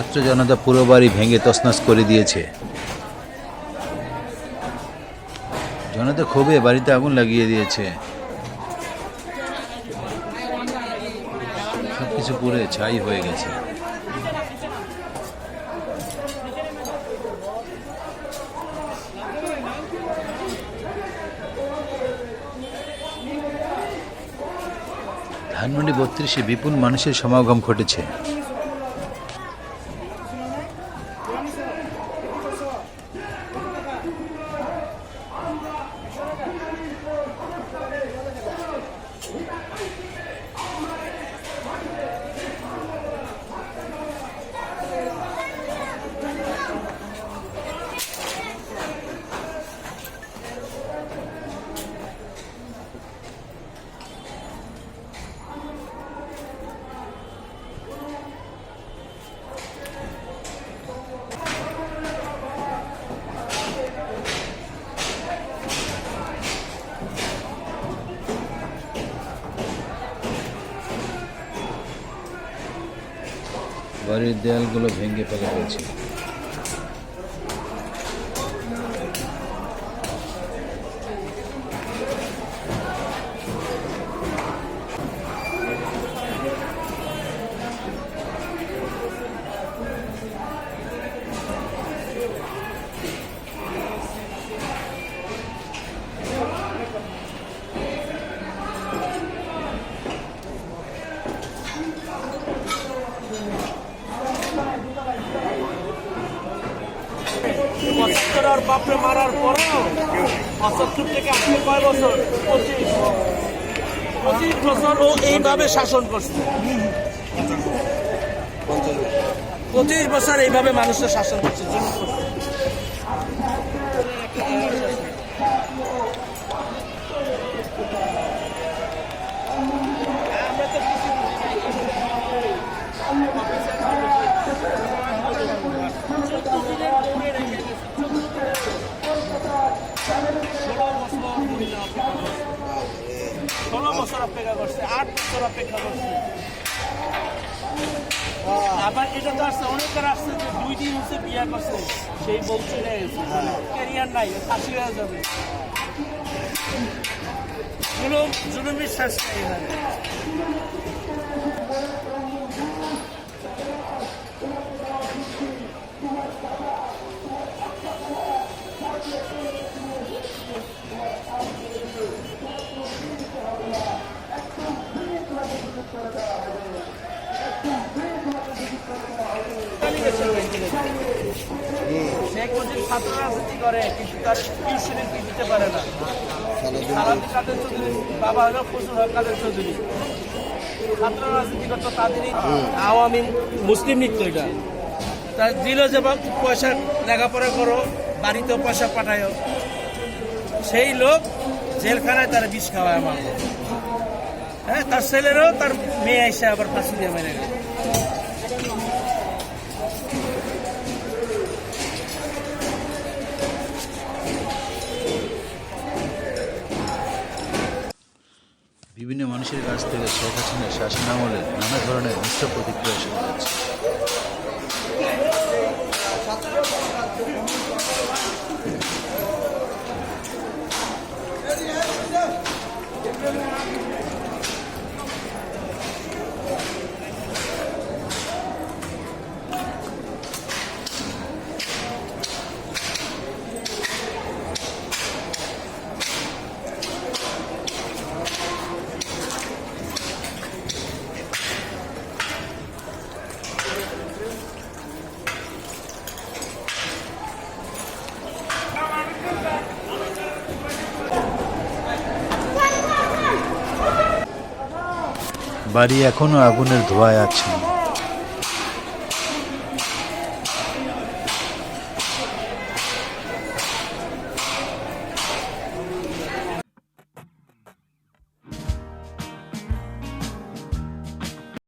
ছাত্র জনতা পুরো বাড়ি ভেঙে তছনছ করে দিয়েছে। জনতা ক্ষোভে বাড়িতে আগুন লাগিয়ে দিয়েছে। সবকিছু পুড়ে ছাই হয়ে গেছে। ধানমন্ডি ৩২-এ বিপুল মানুষের সমাগম ঘটেছে। বাড়ির দেয়ালগুলো ভেঙে ফেলা হয়েছে। বাপরে মারার পরেও ৭৫ থেকে আপনি কয় বছর? ২৫ বছর ও এইভাবে শাসন করছে। ২৫ বছর এইভাবে মানুষের শাসন করছে। অপেক্ষা করছে, ৮ বছর অপেক্ষা করছে। আবার এটা তো আসছে, অনেকের আসছে যে ২ দিন হচ্ছে বিয়ে করছে, সেই বউ চলে গেছে, ক্যারিয়ার নাই, ফাঁসি হয়ে যাবে। জুলুমের শেষ নেই এখানে। শেখ মুজিব ছাত্র রাজনীতি করে, কিন্তু তার টিউশনের ফি দিতে পারে না। সালাউদ্দিন কাদের চৌধুরী বাবা হলো ফজলুল হক কাদের চৌধুরী, ছাত্র রাজনীতি করতো, তাদেরই আওয়ামী মুসলিম নৃত্য। এটা তার দিল যে পয়সা লেখাপড়া করো, বাড়িতেও পয়সা পাঠায়, সেই লোক জেলখানায় তারা বিষ খাওয়ায় আমার। হ্যাঁ, তার ছেলেরও তার মেয়ে এসে আবার ফাঁসি দিয়ে মেরে গেল। বিভিন্ন মানুষের কাছ থেকে শেখ হাসিনার শাসনামলে নানা ধরনের মিশ্র প্রতিক্রিয়া শোনা যাচ্ছে। বাড়ি এখনো আগুনের ধোঁয়ায় আছে।